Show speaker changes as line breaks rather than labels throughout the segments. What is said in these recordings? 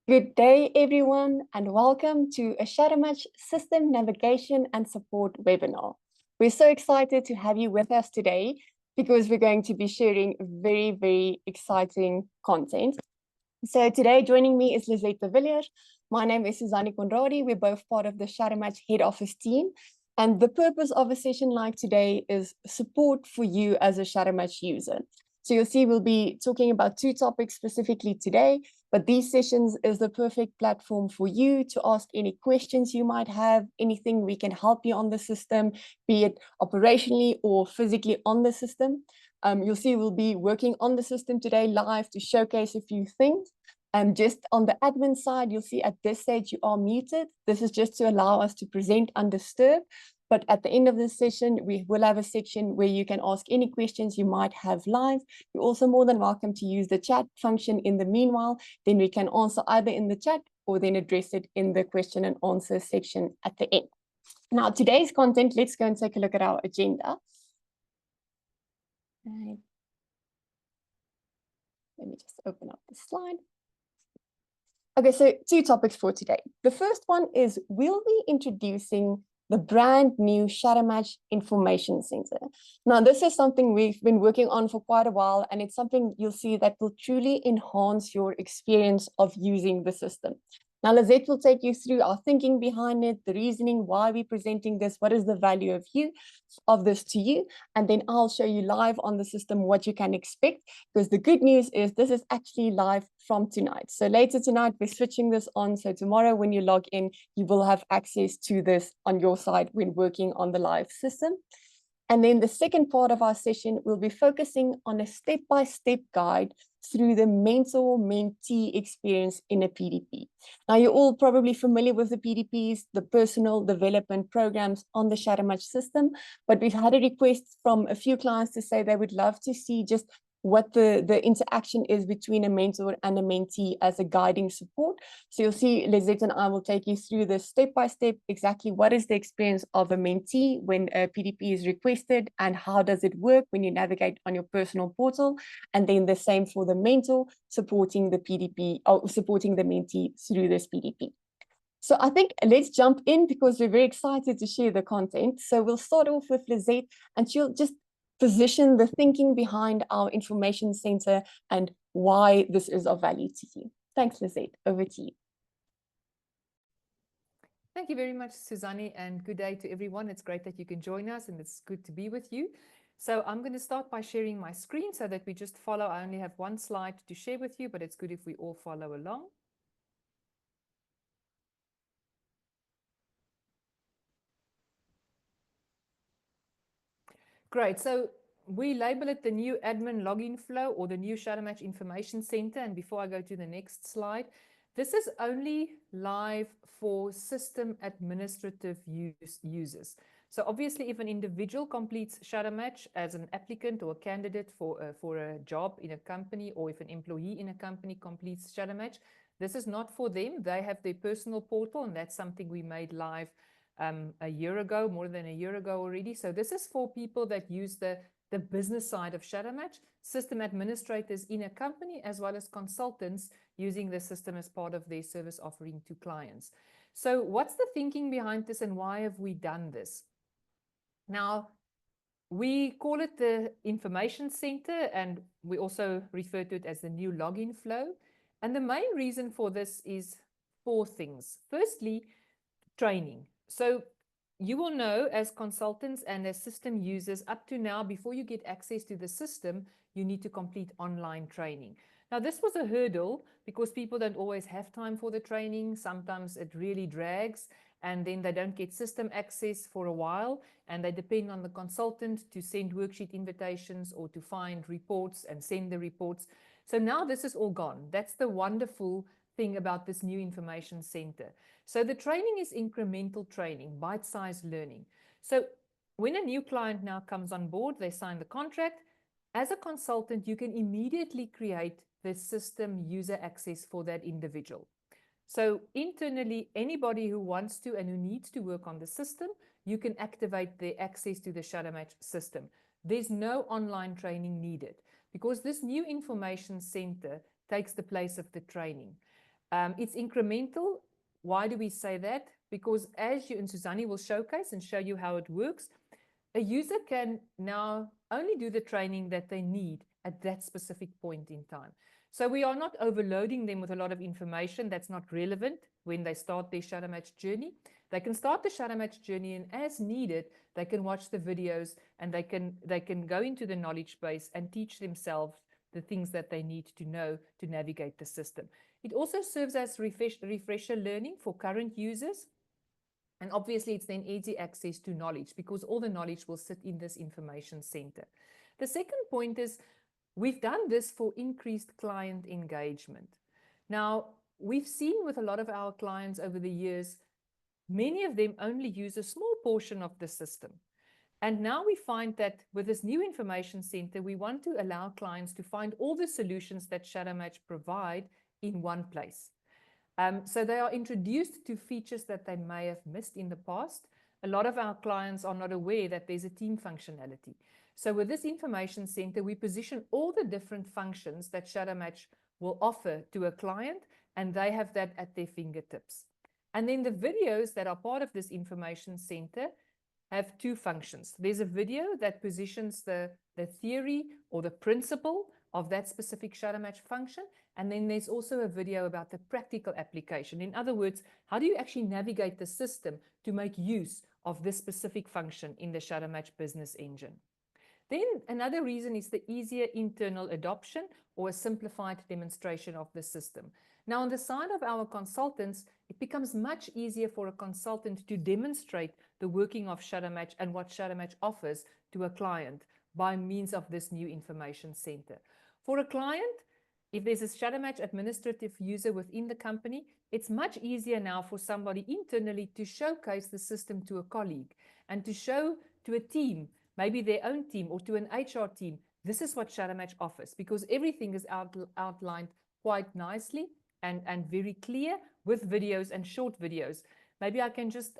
Good day, everyone, and welcome to a Shadowmatch System Navigation and Support webinar. We're so excited to have you with us today because we're going to be sharing very exciting content. So today joining me is Lisette de Villiers. My name is Suzanne Conradi. We're both part of the Shadowmatch head office team. And the purpose of a session like today is support for you as a Shadowmatch user. So you'll see we'll be talking about two topics specifically today, but these sessions is the perfect platform for you to ask any questions you might have, anything we can help you on the system, be it operationally or physically on the system. You'll see we'll be working on the system today live to showcase a few things. Just on the admin side, you'll see at this stage you are muted. This is just to allow us to present undisturbed. But at the end of this session, we will have a section where you can ask any questions you might have live. You're also more than welcome to use the chat function in the meanwhile. Then we can answer either in the chat or then address it in the question and answer section at the end. Now, today's content, let's go and take a look at our agenda. Right. Let me just open up the slide. Okay, so two topics for today. The first one is we'll be introducing the brand new Shadowmatch Information Centre. Now, this is something we've been working on for quite a while, and it's something you'll see that will truly enhance your experience of using the system. Now, Lisette will take you through our thinking behind it, the reasoning, why we're presenting this, what is the value of this to you, and then I'll show you live on the system what you can expect, because the good news is this is actually live from tonight. So later tonight, we're switching this on. So tomorrow when you log in, you will have access to this on your side when working on the live system. And then the second part of our session, we'll be focusing on a step-by-step guide through the mentor-mentee experience in a PDP. Now, you're all probably familiar with the PDPs, the personal development programs on the Shadowmatch system, but we've had a request from a few clients to say they would love to see just what the interaction is between a mentor and a mentee as a guiding support. So you'll see Lisette and I will take you through this step by step, exactly what is the experience of a mentee when a PDP is requested and how does it work when you navigate on your personal portal, and then the same for the mentor supporting the PDP or supporting the mentee through this PDP. So I think let's jump in because we're very excited to share the content. So we'll start off with Lisette and she'll just position the thinking behind our information center and why this is of value to you. Thanks, Lisette. Over to you.
Thank you very much, Suzanne, and good day to everyone. It's great that you can join us and it's good to be with you. So I'm going to start by sharing my screen so that we just follow. I only have one slide to share with you, but it's good if we all follow along. Great. So we label it the new admin login flow or the new Shadowmatch Information Centre. And before I go to the next slide, this is only live for system administrative users. So obviously, if an individual completes Shadowmatch as an applicant or a candidate for a job in a company, or if an employee in a company completes Shadowmatch, this is not for them. They have their personal portal, and that's something we made live a year ago, more than a year ago already. So this is for people that use the business side of Shadowmatch, system administrators in a company, as well as consultants using the system as part of their service offering to clients. So what's the thinking behind this and why have we done this? Now, we call it the Information Center, and we also refer to it as the new login flow. And the main reason for this is four things. Firstly, training. So you will know as consultants and as system users up to now, before you get access to the system, you need to complete online training. Now, this was a hurdle because people don't always have time for the training. Sometimes it really drags and then they don't get system access for a while and they depend on the consultant to send worksheet invitations or to find reports and send the reports. So now this is all gone. That's the wonderful thing about this new information center. So the training is incremental training, bite-sized learning. So when a new client now comes on board, they sign the contract. As a consultant, you can immediately create the system user access for that individual. So internally, anybody who wants to and who needs to work on the system, you can activate their access to the Shadowmatch system. There's no online training needed because this new information center takes the place of the training. It's incremental. Why do we say that? Because as you and Suzanne will showcase and show you how it works, a user can now only do the training that they need at that specific point in time. So we are not overloading them with a lot of information that's not relevant when they start their Shadowmatch journey. They can start the Shadowmatch journey, and as needed, they can watch the videos and they can go into the knowledge base and teach themselves the things that they need to know to navigate the system. It also serves as refresher learning for current users. And obviously, it's then easy access to knowledge because all the knowledge will sit in this information center. The second point is we've done this for increased client engagement. Now, we've seen with a lot of our clients over the years, many of them only use a small portion of the system. And now we find that with this new information center, we want to allow clients to find all the solutions that Shadowmatch provide in one place. So they are introduced to features that they may have missed in the past. A lot of our clients are not aware that there's a team functionality. So with this information center, we position all the different functions that Shadowmatch will offer to a client, and they have that at their fingertips. And then the videos that are part of this information center have two functions. There's a video that positions the theory or the principle of that specific Shadowmatch function. And then there's also a video about the practical application. In other words, how do you actually navigate the system to make use of this specific function in the Shadowmatch business engine? Then another reason is the easier internal adoption or a simplified demonstration of the system. Now, on the side of our consultants, it becomes much easier for a consultant to demonstrate the working of Shadowmatch and what Shadowmatch offers to a client by means of this new information center. For a client, if there's a Shadowmatch administrative user within the company, it's much easier now for somebody internally to showcase the system to a colleague and to show to a team, maybe their own team or to an HR team, this is what Shadowmatch offers, because everything is outlined quite nicely and very clear with videos and short videos. Maybe I can just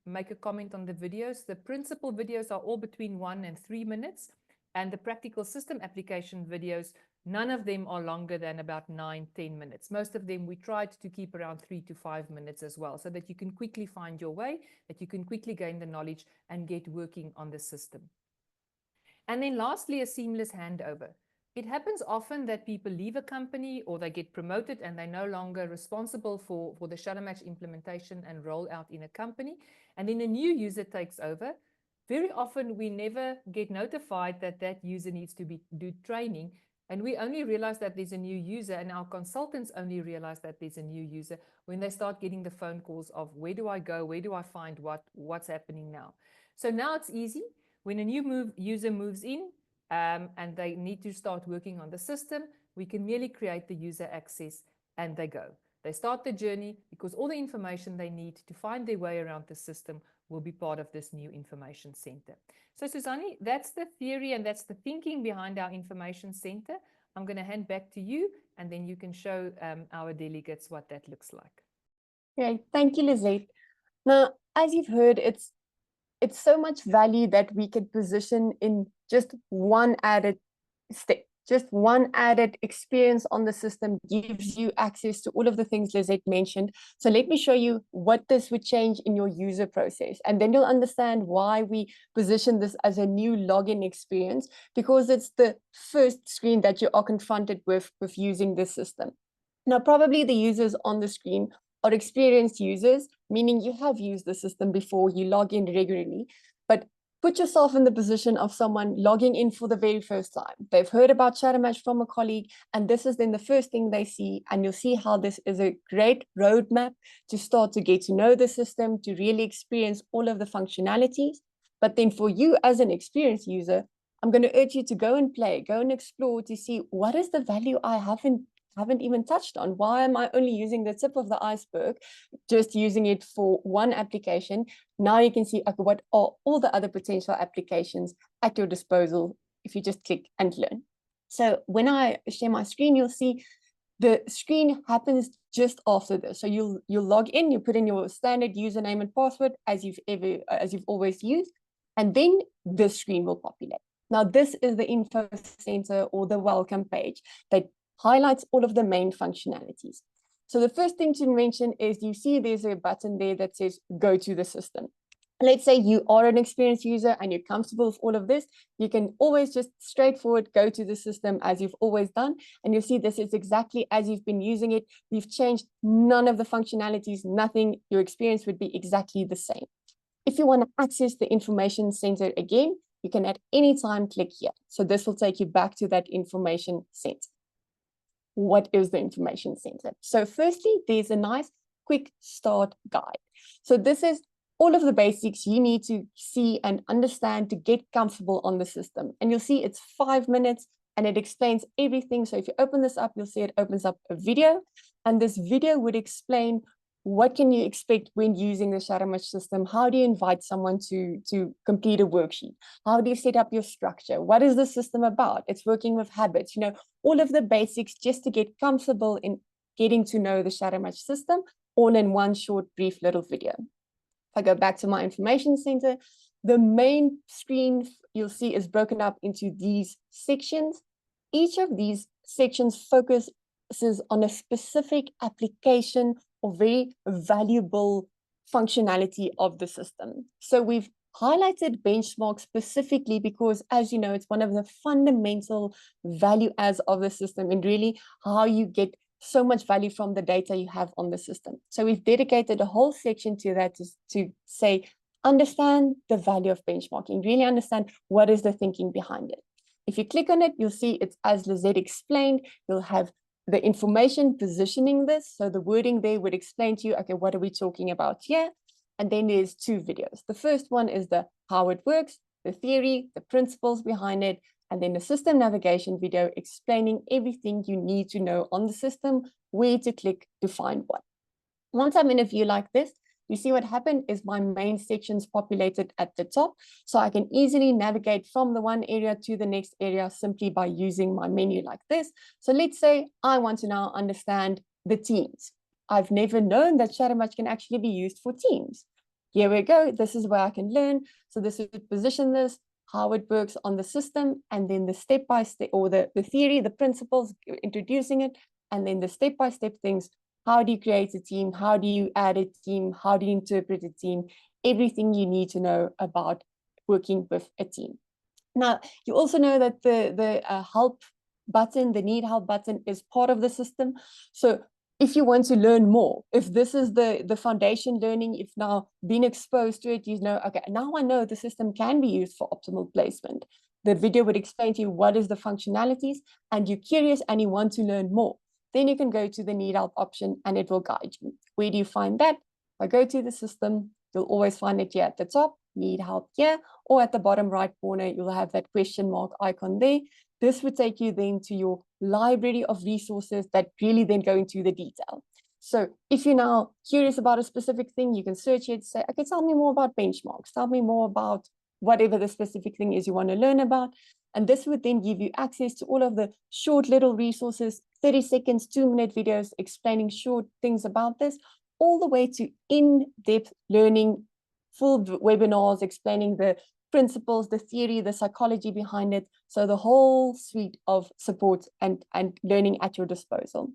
make a comment on the videos. The principal videos are all between 1 and 3 minutes, and the practical system application videos, none of them are longer than about 9-10 minutes. Most of them we tried to keep around 3 to 5 minutes as well, so that you can quickly find your way, that you can quickly gain the knowledge and get working on the system. And then lastly, a seamless handover. It happens often that people leave a company or they get promoted and they're no longer responsible for the Shadowmatch implementation and rollout in a company. And then a new user takes over. Very often we never get notified that that user needs to do training. And we only realize that there's a new user, and our consultants only realize that there's a new user when they start getting the phone calls of where do I go? Where do I find what's happening now? So now it's easy. When a new user moves in, and they need to start working on the system, we can merely create the user access and they go. They start the journey because all the information they need to find their way around the system will be part of this new information center. So Suzanne, that's the theory and that's the thinking behind our information center. I'm going to hand back to you and then you can show our delegates what that looks like.
Great, thank you, Lizette. Now, as you've heard, it's so much value that we can position in just one added step. Just one added experience on the system gives you access to all of the things Lizette mentioned. So let me show you what this would change in your user process. And then you'll understand why we position this as a new login experience, because it's the first screen that you are confronted with using this system. Now, probably the users on the screen are experienced users, meaning you have used the system before, you log in regularly, but put yourself in the position of someone logging in for the very first time. They've heard about Shadowmatch from a colleague, and this is then the first thing they see, and you'll see how this is a great roadmap to start to get to know the system, to really experience all of the functionalities. But then for you as an experienced user, I'm going to urge you to go and play, go and explore to see what is the value I haven't even touched on. Why am I only using the tip of the iceberg, just using it for one application? Now you can see, okay, what are all the other potential applications at your disposal if you just click and learn. So when I share my screen, you'll see the screen happens just after this. So you'll log in, you put in your standard username and password as you've always used, and then this screen will populate. Now this is the info center or the welcome page that highlights all of the main functionalities. So the first thing to mention is you see there's a button there that says go to the system. Let's say you are an experienced user and you're comfortable with all of this, you can always just straightforward go to the system as you've always done. And you'll see this is exactly as you've been using it. We've changed none of the functionalities, nothing. Your experience would be exactly the same. If you want to access the information center again, you can at any time click here. So this will take you back to that information center. What is the information center? So firstly, there's a nice quick start guide. So this is all of the basics you need to see and understand to get comfortable on the system. And you'll see it's 5 minutes and it explains everything. So if you open this up, you'll see it opens up a video. And this video would explain what can you expect when using the Shadowmatch system? How do you invite someone to complete a worksheet? How do you set up your structure? What is the system about? It's working with habits, you know, all of the basics just to get comfortable in getting to know the Shadowmatch system, all in one short, brief little video. If I go back to my information center, the main screen you'll see is broken up into these sections. Each of these sections focuses on a specific application or very valuable functionality of the system. So we've highlighted benchmarks specifically because, as you know, it's one of the fundamental value adds of the system and really how you get so much value from the data you have on the system. So we've dedicated a whole section to that to say, understand the value of benchmarking, really understand what is the thinking behind it. If you click on it, you'll see it's as Lizette explained, you'll have the information positioning this. So the wording there would explain to you, okay, what are we talking about here? And then there's 2 videos. The first one is the how it works, the theory, the principles behind it, and then the system navigation video explaining everything you need to know on the system, where to click to find what. Once I'm in a view like this, you see what happened is my main sections populated at the top. So I can easily navigate from the one area to the next area simply by using my menu like this. So let's say I want to now understand the teams. I've never known that Shadowmatch can actually be used for teams. Here we go. This is where I can learn. So this would position this, how it works on the system, and then the step-by-step or the theory, the principles, introducing it, and then the step-by-step things. How do you create a team? How do you add a team? How do you interpret a team? Everything you need to know about working with a team. Now, you also know that the help button, the need help button is part of the system. So if you want to learn more, if this is the foundation learning, if now being exposed to it, you know, okay, now I know the system can be used for optimal placement. The video would explain to you what is the functionalities and you're curious and you want to learn more. Then you can go to the need help option and it will guide you. Where do you find that? If I go to the system, you'll always find it here at the top, need help here, or at the bottom right corner, you'll have that question mark icon there. This would take you then to your library of resources that really then go into the detail. So if you're now curious about a specific thing, you can search it, say, okay, tell me more about benchmarks, tell me more about whatever the specific thing is you want to learn about. And this would then give you access to all of the short little resources, 30 seconds, 2-minute videos explaining short things about this, all the way to in-depth learning, full webinars explaining the principles, the theory, the psychology behind it. So the whole suite of support and learning at your disposal.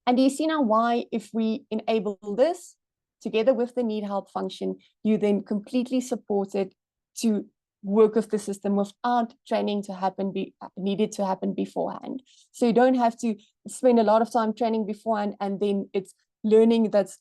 And do you see now why, if we enable this together with the need help function, you then completely support it to work with the system without training to happen needed to happen beforehand. So you don't have to spend a lot of time training beforehand and then it's learning that's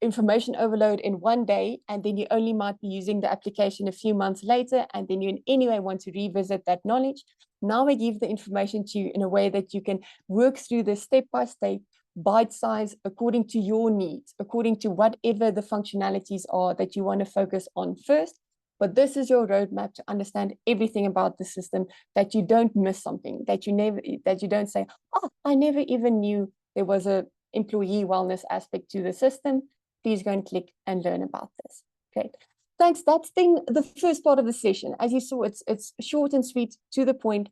information overload in one day, and then you only might be using the application a few months later, and then you in any way want to revisit that knowledge. Now we give the information to you in a way that you can work through this step-by-step, bite-size, according to your needs, according to whatever the functionalities are that you want to focus on first. But this is your roadmap to understand everything about the system, that you don't miss something, that you don't say, oh, I never even knew there was a employee wellness aspect to the system. Please go and click and learn about this. Great. Thanks. That's the first part of the session. As you saw, it's short and sweet, to the point.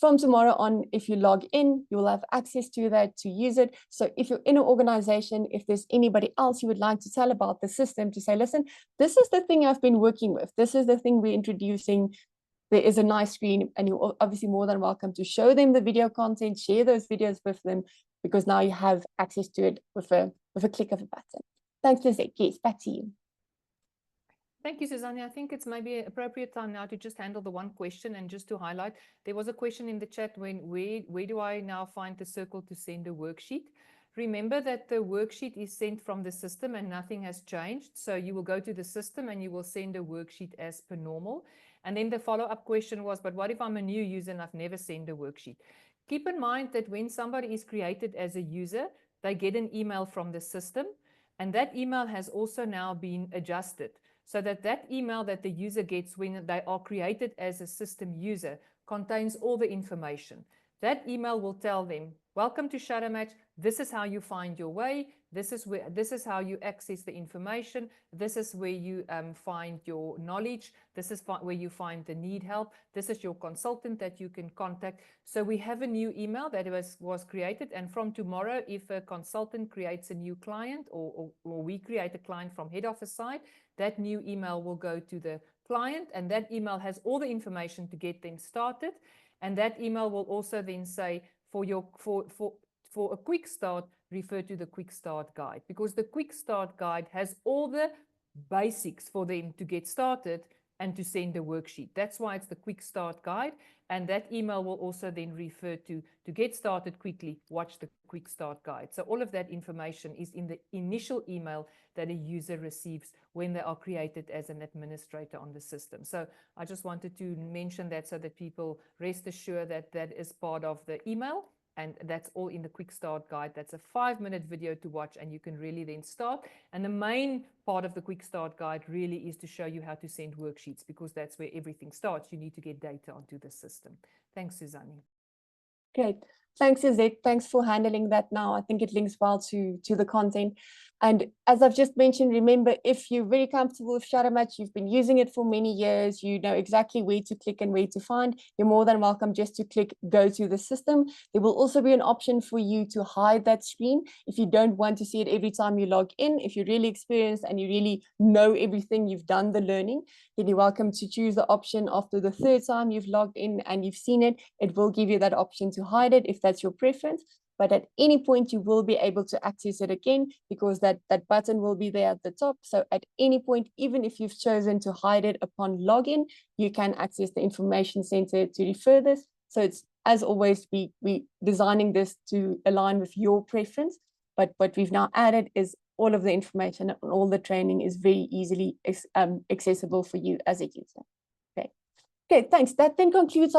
From tomorrow on, if you log in, you'll have access to that to use it. So if you're in an organization, if there's anybody else you would like to tell about the system, to say, listen, this is the thing I've been working with. This is the thing we're introducing. there is a nice screen, and you're obviously more than welcome to show them the video content, share those videos with them, because now you have access to it with a click of a button. Thanks, Lizette. Yes, back to you.
Thank you, Susanne. I think it's maybe appropriate time now to just handle the one question, and just to highlight, there was a question in the chat where do I now find the circle to send a worksheet? Remember that the worksheet is sent from the system and nothing has changed. So you will go to the system and you will send a worksheet as per normal. And then the follow-up question was, but what if I'm a new user and I've never sent a worksheet? Keep in mind that when somebody is created as a user, they get an email from the system, and that email has also now been adjusted, so that that email that the user gets when they are created as a system user contains all the information. That email will tell them, welcome to Shadowmatch. This is how you find your way. This is how you access the information. This is where you find your knowledge. This is where you find the need help. This is your consultant that you can contact. So we have a new email that was created. And from tomorrow, if a consultant creates a new client, or we create a client from head office side, that new email will go to the client, and that email has all the information to get them started. And that email will also then say, for a quick start, refer to the quick start guide, because the quick start guide has all the basics for them to get started and to send a worksheet. That's why it's the quick start guide. And that email will also then refer to get started quickly, watch the quick start guide. So all of that information is in the initial email that a user receives when they are created as an administrator on the system. So I just wanted to mention that so that people rest assured that that is part of the email. And that's all in the quick start guide. That's a 5-minute video to watch, and you can really then start. And the main part of the quick start guide really is to show you how to send worksheets, because that's where everything starts. You need to get data onto the system. Thanks, Susanne.
Great. Thanks, Lizette. Thanks for handling that now. I think it links well to the content. And as I've just mentioned, remember, if you're very comfortable with Shadowmatch, you've been using it for many years, you know exactly where to click and where to find, you're more than welcome just to click go to the system. There will also be an option for you to hide that screen if you don't want to see it every time you log in. If you're really experienced and you really know everything, you've done the learning, then you're welcome to choose the option after the 3rd time you've logged in and you've seen it. It will give you that option to hide it if that's your preference. But at any point, you will be able to access it again, because that button will be there at the top. So at any point, even if you've chosen to hide it upon login, you can access the information center to refer this. So it's, as always, we designing this to align with your preference. But what we've now added is all of the information and all the training is very easily accessible for you as a user. Okay, thanks. That then concludes